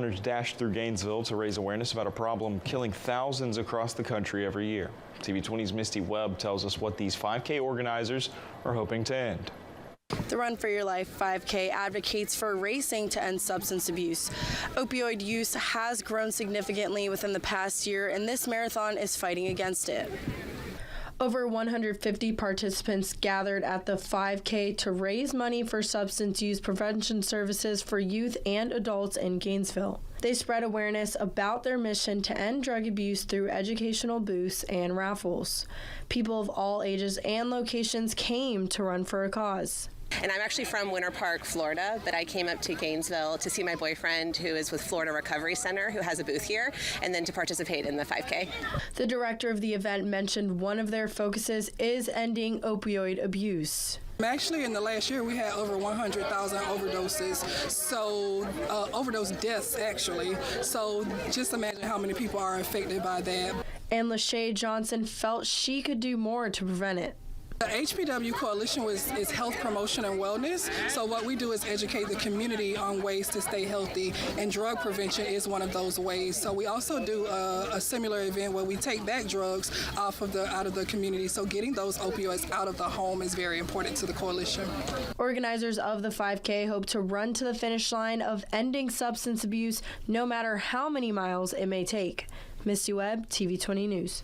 runners dash through Gainesville to raise awareness about a problem killing thousands across the country every year. TV20's Misty Webb tells us what these 5K organizers are hoping to end. The Run for Your Life 5K advocates for racing to end substance abuse. Opioid use has grown significantly within the past year, and this marathon is fighting against it. Over 150 participants gathered at the 5K to raise money for substance use prevention services for youth and adults in Gainesville. They spread awareness about their mission to end drug abuse through educational booths and raffles. People of all ages and locations came to run for a cause. And I'm actually from Winter Park, Florida, but I came up to Gainesville to see my boyfriend, who is with Florida Recovery Center, who has a booth here, and then to participate in the 5K. The director of the event mentioned one of their focuses is ending opioid abuse. Actually, in the last year, we had over 100,000 overdoses, so overdose deaths, actually. So just imagine how many people are affected by that. And Lachey Johnson felt she could do more to prevent it. The HPW Coalition is health promotion and wellness. So what we do is educate the community on ways to stay healthy, and drug prevention is one of those ways. So we also do a similar event where we take back drugs out of the community. So getting those opioids out of the home is very important to the coalition. Organizers of the 5K hope to run to the finish line of ending substance abuse, no matter how many miles it may take. Misty Webb, TV20 News.